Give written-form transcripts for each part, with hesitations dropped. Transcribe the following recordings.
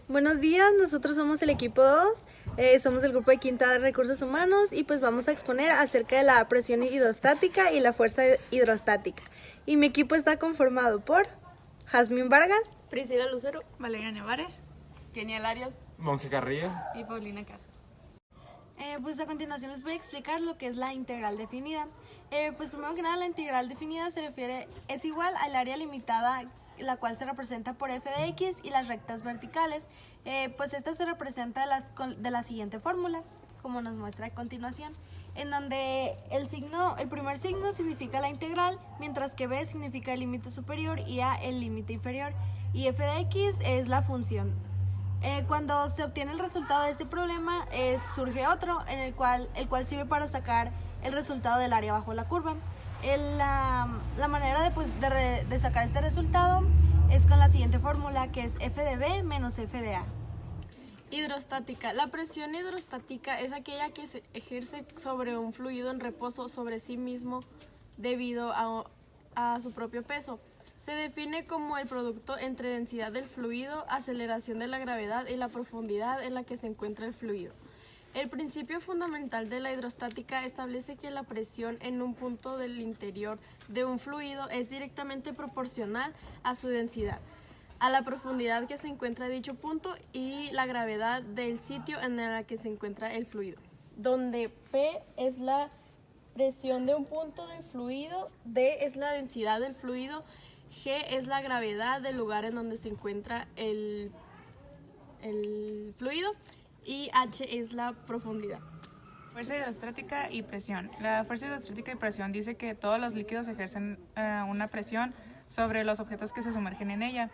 Buenos días, nosotros somos el equipo 2, somos el grupo de Quinta de Recursos Humanos y pues vamos a exponer acerca de la presión hidrostática y la fuerza hidrostática. Y mi equipo está conformado por Jazmín Vargas, Priscila Lucero, Valeria Nevares, Kenia Larios Monje Carrillo y Paulina Castro. Pues a continuación les voy a explicar lo que es la integral definida. Pues primero que nada, la integral definida es igual al área limitada, la cual se representa por f de x y las rectas verticales. Pues esta se representa de la siguiente fórmula, como nos muestra a continuación, en donde el primer signo significa la integral, mientras que b significa el límite superior y a el límite inferior, y f de x es la función. Cuando se obtiene el resultado de este problema, surge otro, el cual sirve para sacar el resultado del área bajo la curva. La manera de sacar este resultado es con la siguiente fórmula, que es f de b menos f de a. Hidrostática. La presión hidrostática es aquella que se ejerce sobre un fluido en reposo sobre sí mismo debido a su propio peso. Se define como el producto entre densidad del fluido, aceleración de la gravedad y la profundidad en la que se encuentra el fluido. El principio fundamental de la hidrostática establece que la presión en un punto del interior de un fluido es directamente proporcional a su densidad, a la profundidad que se encuentra dicho punto y la gravedad del sitio en el que se encuentra el fluido, donde P es la presión de un punto del fluido, D es la densidad del fluido, G es la gravedad del lugar en donde se encuentra el fluido y H es la profundidad. fuerza hidrostática y presión. La fuerza hidrostática y presión dice que todos los líquidos ejercen una presión sobre los objetos que se sumergen en ella.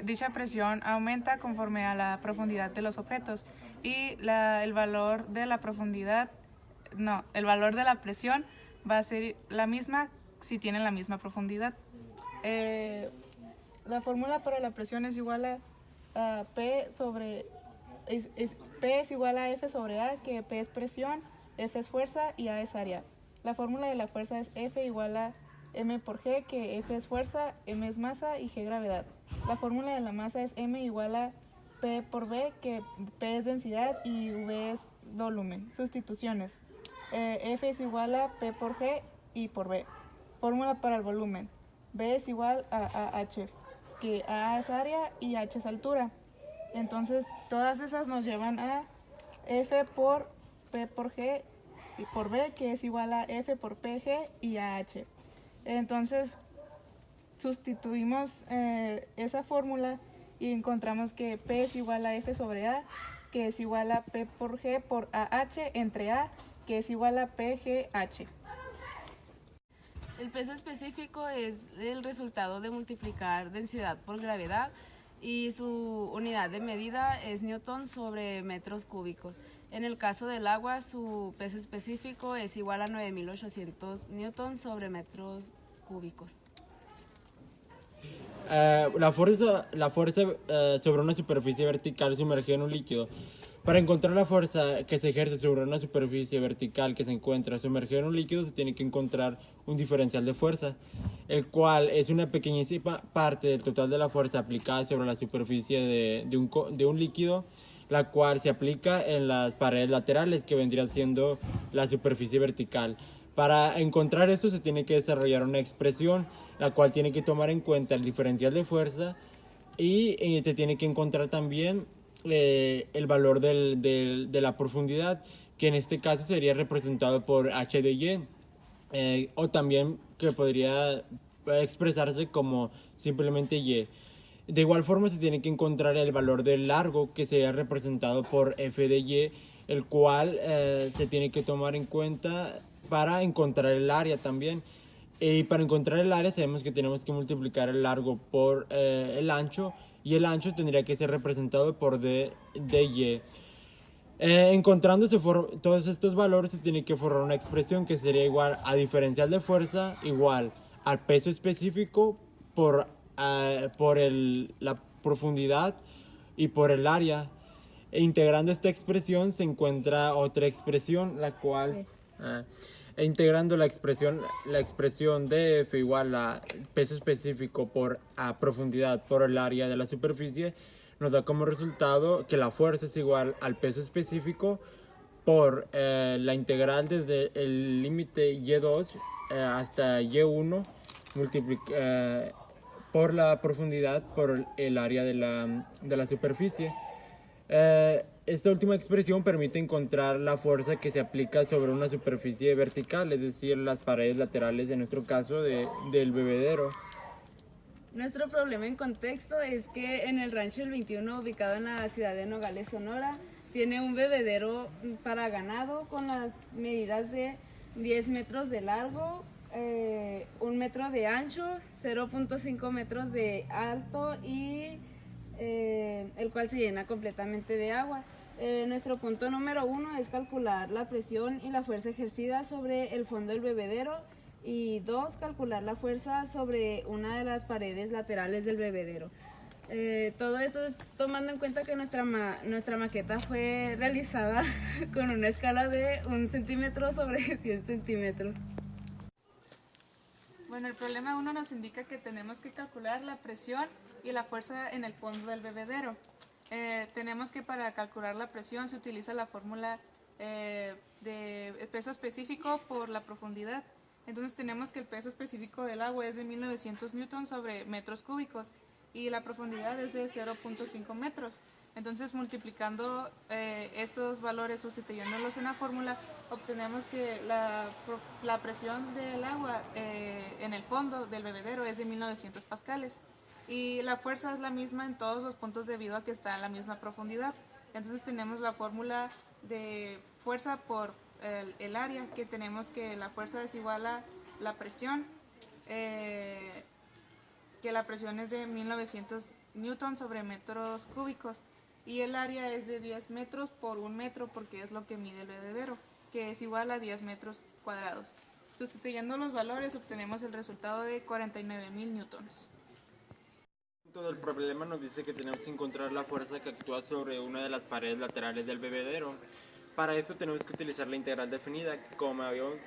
Dicha presión aumenta conforme a la profundidad de los objetos y el valor de la presión va a ser la misma si tienen la misma profundidad. La fórmula para la presión es igual a P es igual a F sobre A, que P es presión, F es fuerza y A es área. La fórmula de la fuerza es F igual a M por G, que F es fuerza, M es masa y G gravedad. La fórmula de la masa es M igual a P por V, que P es densidad y V es volumen. Sustituciones. F es igual a P por G y por V. Fórmula para el volumen. V es igual a H, que A es área y H es altura. Entonces, todas esas nos llevan a F por P por G y por V, que es igual a F por PG y a H. Entonces, sustituimos esa fórmula y encontramos que P es igual a F sobre A, que es igual a P por G por AH entre A, que es igual a PGH. El peso específico es el resultado de multiplicar densidad por gravedad y su unidad de medida es newton sobre metros cúbicos. En el caso del agua, su peso específico es igual a 9.800 newtons sobre metros cúbicos. La fuerza sobre una superficie vertical sumergida en un líquido. Para encontrar la fuerza que se ejerce sobre una superficie vertical que se encuentra sumergida en un líquido, se tiene que encontrar un diferencial de fuerza, el cual es una pequeñísima parte del total de la fuerza aplicada sobre la superficie de un líquido, la cual se aplica en las paredes laterales, que vendría siendo la superficie vertical. Para encontrar esto se tiene que desarrollar una expresión, la cual tiene que tomar en cuenta el diferencial de fuerza y se tiene que encontrar también el valor de la profundidad, que en este caso sería representado por h de y, o también que podría expresarse como simplemente y. De igual forma se tiene que encontrar el valor del largo, que sería representado por f de y, el cual se tiene que tomar en cuenta para encontrar el área también. Y para encontrar el área sabemos que tenemos que multiplicar el largo por el ancho, y el ancho tendría que ser representado por d de y. Encontrándose todos estos valores, se tiene que formar una expresión que sería igual a diferencial de fuerza igual al peso específico por la profundidad y por el área. Integrando esta expresión se encuentra otra expresión, la cual integrando la expresión de F igual a peso específico por profundidad por el área de la superficie, nos da como resultado que la fuerza es igual al peso específico por la integral desde el límite Y2 hasta Y1 por la profundidad por el área de la superficie. Esta última expresión permite encontrar la fuerza que se aplica sobre una superficie vertical, es decir, las paredes laterales, en nuestro caso, del bebedero. Nuestro problema en contexto es que en el rancho del 21, ubicado en la ciudad de Nogales, Sonora, tiene un bebedero para ganado con las medidas de 10 metros de largo, 1 metro de ancho, 0.5 metros de alto y el cual se llena completamente de agua. Nuestro punto número 1 es calcular la presión y la fuerza ejercida sobre el fondo del bebedero, y 2, calcular la fuerza sobre una de las paredes laterales del bebedero. Todo esto es tomando en cuenta que nuestra maqueta fue realizada con una escala de 1 centímetro sobre 100 centímetros. Bueno, el problema 1 nos indica que tenemos que calcular la presión y la fuerza en el fondo del bebedero. Tenemos que para calcular la presión se utiliza la fórmula de peso específico por la profundidad. Entonces tenemos que el peso específico del agua es de 1900 newtons sobre metros cúbicos y la profundidad es de 0.5 metros. Entonces multiplicando estos valores, sustituyéndolos en la fórmula, obtenemos que la presión del agua en el fondo del bebedero es de 1900 pascales y la fuerza es la misma en todos los puntos debido a que está a la misma profundidad. Entonces tenemos la fórmula de fuerza por el área, que tenemos que la fuerza es igual a la presión, que la presión es de 1900 newtons sobre metros cúbicos y el área es de 10 metros por 1 metro porque es lo que mide el bebedero, que es igual a 10 metros cuadrados. Sustituyendo los valores obtenemos el resultado de 49.000 newtons. Todo el problema nos dice que tenemos que encontrar la fuerza que actúa sobre una de las paredes laterales del bebedero. Para esto tenemos que utilizar la integral definida, que como habíamos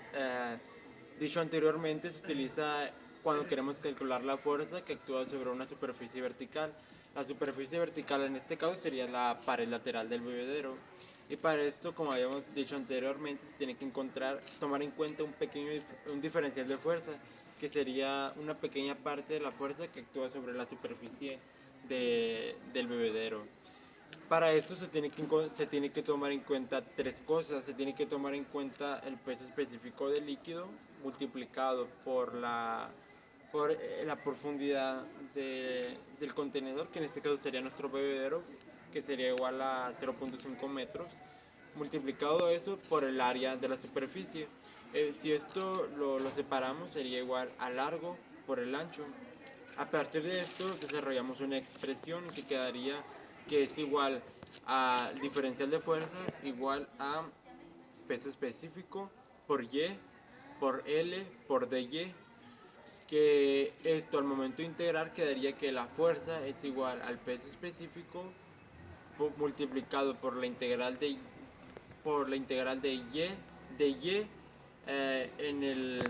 dicho anteriormente, se utiliza cuando queremos calcular la fuerza que actúa sobre una superficie vertical. La superficie vertical en este caso sería la pared lateral del bebedero. Y para esto, como habíamos dicho anteriormente, se tiene que tomar en cuenta un diferencial de fuerza, que sería una pequeña parte de la fuerza que actúa sobre la superficie del bebedero. Para esto se tiene que tomar en cuenta 3 cosas. Se tiene que tomar en cuenta el peso específico del líquido multiplicado por la profundidad del contenedor, que en este caso sería nuestro bebedero, que sería igual a 0.5 metros, multiplicado eso por el área de la superficie. Si esto lo separamos, sería igual a largo por el ancho. A partir de esto desarrollamos una expresión que quedaría que es igual al diferencial de fuerza igual a peso específico por Y, por L, por dy, que esto al momento de integrar quedaría que la fuerza es igual al peso específico multiplicado por la integral de y en el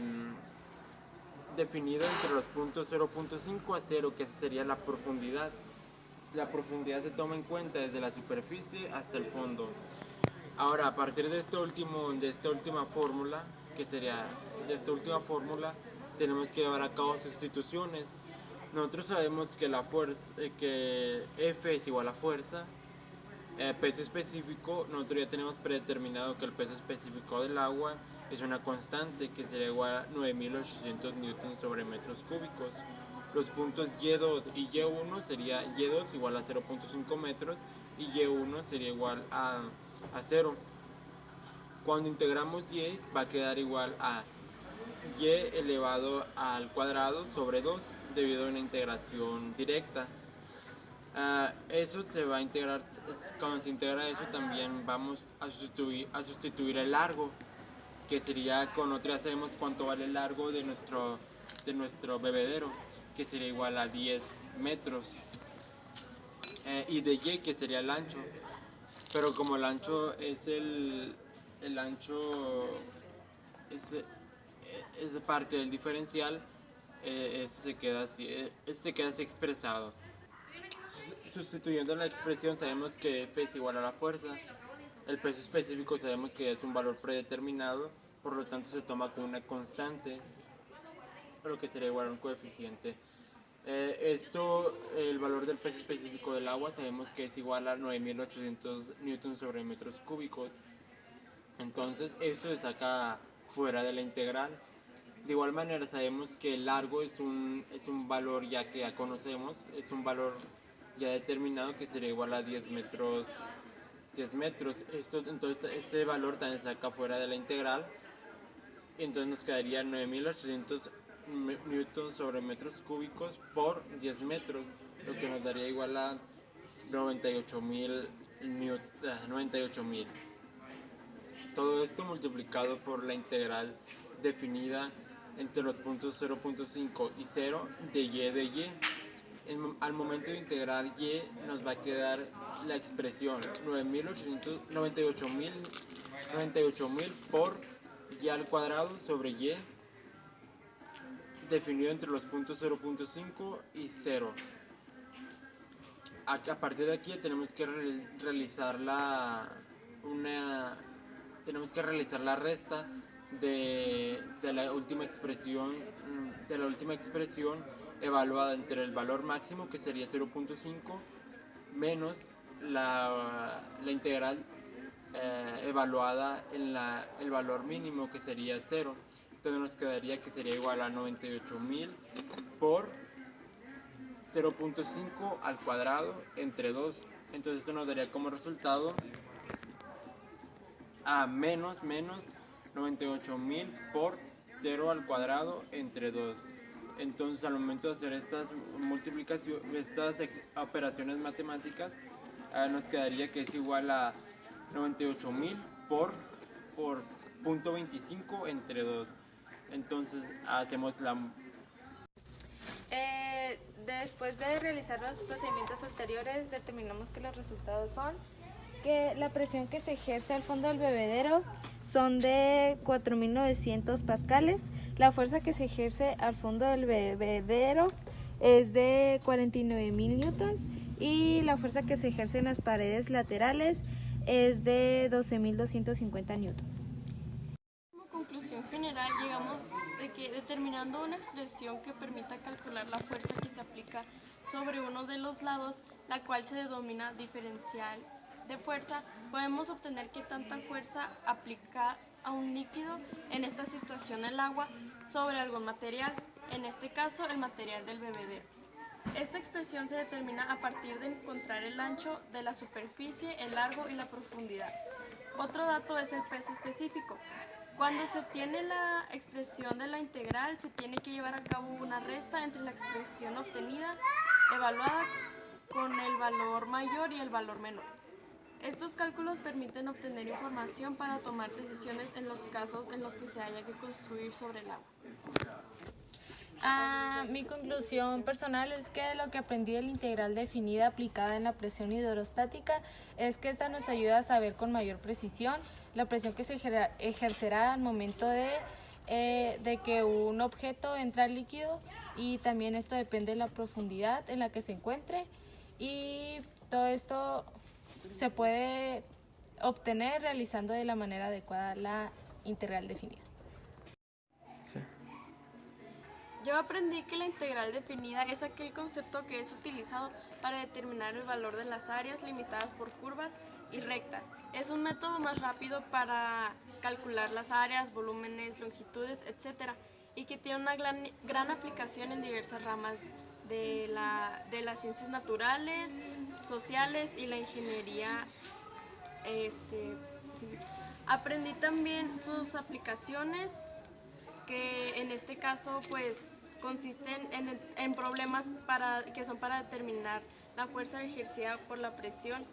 definido entre los puntos 0.5 a 0, que sería la profundidad. La profundidad se toma en cuenta desde la superficie hasta el fondo. Ahora, a partir de esta última fórmula, tenemos que llevar a cabo sustituciones. Nosotros sabemos que que F es igual a fuerza. Peso específico, nosotros ya tenemos predeterminado que el peso específico del agua es una constante que sería igual a 9.800 newtons sobre metros cúbicos. Los puntos Y2 y Y1 sería Y2 igual a 0.5 metros y Y1 sería igual a 0. Cuando integramos Y va a quedar igual a Y elevado al cuadrado sobre 2 debido a una integración directa. Eso se va a integrar, cuando se integra eso también vamos a sustituir el largo, que sería con nosotros ya sabemos cuánto vale el largo de nuestro bebedero, que sería igual a 10 metros, y de Y, que sería el ancho, pero como el ancho es el ancho es parte del diferencial, esto se queda así expresado. sustituyendo la expresión sabemos que F es igual a la fuerza. El peso específico sabemos que es un valor predeterminado, por lo tanto se toma como una constante, lo que sería igual a un coeficiente. El valor del peso específico del agua sabemos que es igual a 9800 newtons sobre metros cúbicos. Entonces esto se saca fuera de la integral. De igual manera sabemos que el largo es un valor ya que ya conocemos, es un valor ya determinado que sería igual a 10 metros. Entonces este valor también se saca fuera de la integral. Entonces nos quedaría 9800 newtons sobre metros cúbicos por 10 metros, lo que nos daría igual a 98.000. Todo esto multiplicado por la integral definida entre los puntos 0.5 y 0 de y de y. Al momento de integrar y nos va a quedar la expresión 98.000 por y al cuadrado sobre y definido entre los puntos 0.5 y 0. A partir de aquí tenemos que realizar la resta de la última expresión evaluada entre el valor máximo, que sería 0.5, menos la integral evaluada en el valor mínimo, que sería 0. Entonces nos quedaría que sería igual a 98.000 por 0.5 al cuadrado entre 2. Entonces esto nos daría como resultado a menos 98.000 por 0 al cuadrado entre 2. Entonces al momento de hacer estas operaciones matemáticas, nos quedaría que es igual a 98.000 por 0.25 entre 2. Entonces hacemos después de realizar los procedimientos anteriores, determinamos que los resultados son que la presión que se ejerce al fondo del bebedero son de 4.900 pascales, la fuerza que se ejerce al fondo del bebedero es de 49.000 newtons y la fuerza que se ejerce en las paredes laterales es de 12.250 newtons. Como conclusión general, llegamos de que determinando una expresión que permita calcular la fuerza que se aplica sobre uno de los lados, la cual se denomina diferencial de fuerza, podemos obtener que tanta fuerza aplica a un líquido, en esta situación el agua, sobre algún material, en este caso el material del bebedero. Esta expresión se determina a partir de encontrar el ancho de la superficie, el largo y la profundidad. Otro dato es el peso específico. Cuando se obtiene la expresión de la integral, se tiene que llevar a cabo una resta entre la expresión obtenida, evaluada, con el valor mayor y el valor menor. Estos cálculos permiten obtener información para tomar decisiones en los casos en los que se haya que construir sobre el agua. Mi conclusión personal es que lo que aprendí de la integral definida aplicada en la presión hidrostática es que esta nos ayuda a saber con mayor precisión la presión que se ejercerá al momento de que un objeto entra al líquido, y también esto depende de la profundidad en la que se encuentre, y todo esto se puede obtener realizando de la manera adecuada la integral definida. Yo aprendí que la integral definida es aquel concepto que es utilizado para determinar el valor de las áreas limitadas por curvas y rectas. Es un método más rápido para calcular las áreas, volúmenes, longitudes, etc. y que tiene una gran aplicación en diversas ramas de las ciencias naturales, sociales y la ingeniería. Aprendí también sus aplicaciones, que en este caso pues consisten en problemas que son para determinar la fuerza ejercida por la presión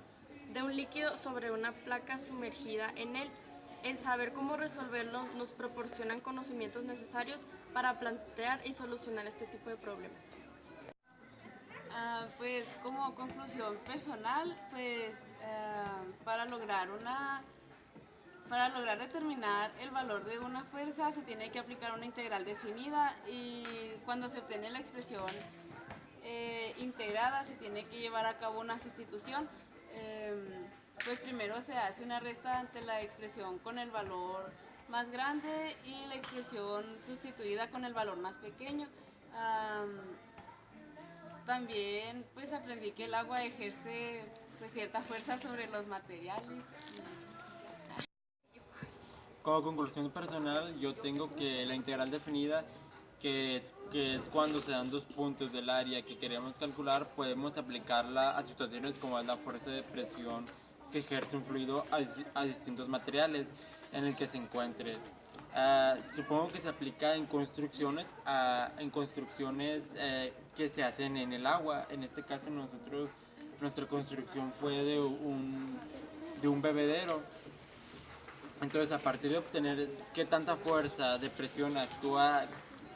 de un líquido sobre una placa sumergida en él. El saber cómo resolverlo nos proporcionan conocimientos necesarios para plantear y solucionar este tipo de problemas. Pues como conclusión personal, pues para lograr determinar el valor de una fuerza se tiene que aplicar una integral definida, y cuando se obtiene la expresión integrada se tiene que llevar a cabo una sustitución. Pues primero se hace una resta ante la expresión con el valor más grande y la expresión sustituida con el valor más pequeño. También pues aprendí que el agua ejerce pues cierta fuerza sobre los materiales. Como conclusión personal, yo tengo que la integral definida, que es cuando se dan dos puntos del área que queremos calcular, podemos aplicarla a situaciones como es la fuerza de presión que ejerce un fluido a distintos materiales en el que se encuentre. Supongo que se aplica en construcciones, que se hacen en el agua. En este caso nuestra construcción fue de un bebedero. Entonces, a partir de obtener qué tanta fuerza de presión actúa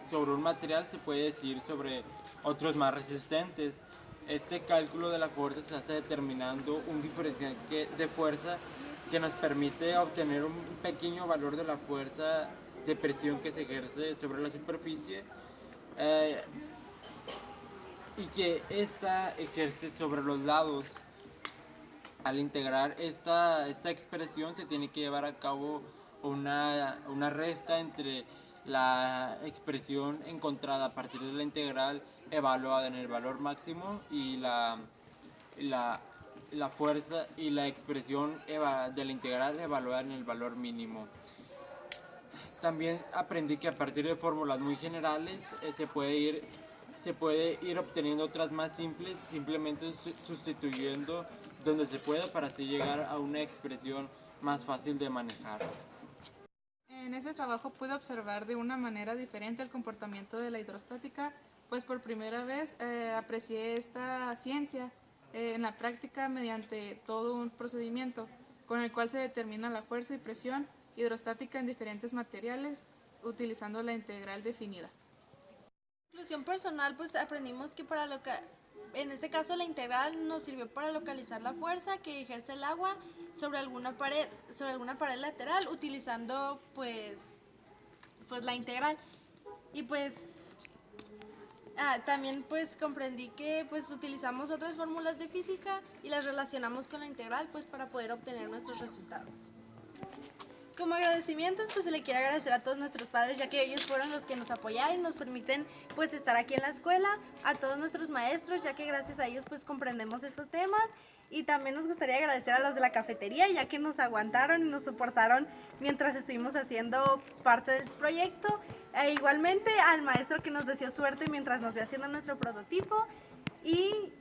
sobre un material, se puede decir sobre otros más resistentes. Este cálculo de la fuerza se hace determinando un diferencial de fuerza que nos permite obtener un pequeño valor de la fuerza de presión que se ejerce sobre la superficie y que ésta ejerce sobre los lados. Al integrar esta expresión se tiene que llevar a cabo una resta entre la expresión encontrada a partir de la integral evaluada en el valor máximo y la fuerza y la expresión de la integral evaluada en el valor mínimo. También aprendí que a partir de fórmulas muy generales se puede ir obteniendo otras más simples, simplemente sustituyendo donde se pueda para así llegar a una expresión más fácil de manejar. En este trabajo pude observar de una manera diferente el comportamiento de la hidrostática, pues por primera vez aprecié esta ciencia en la práctica mediante todo un procedimiento con el cual se determina la fuerza y presión hidrostática en diferentes materiales utilizando la integral definida. En conclusión personal, pues aprendimos que en este caso la integral nos sirvió para localizar la fuerza que ejerce el agua sobre alguna pared lateral utilizando pues la integral. Y pues también pues comprendí que pues utilizamos otras fórmulas de física y las relacionamos con la integral pues para poder obtener nuestros resultados. Como agradecimientos, pues se le quiere agradecer a todos nuestros padres, ya que ellos fueron los que nos apoyaron y nos permiten pues estar aquí en la escuela, a todos nuestros maestros, ya que gracias a ellos pues comprendemos estos temas, y también nos gustaría agradecer a los de la cafetería, ya que nos aguantaron y nos soportaron mientras estuvimos haciendo parte del proyecto, e igualmente al maestro que nos deseó suerte mientras nos vio haciendo nuestro prototipo, y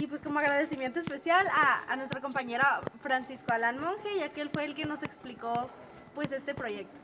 pues como agradecimiento especial a nuestra compañera Francisco Alan Monge, ya que él fue el que nos explicó pues este proyecto.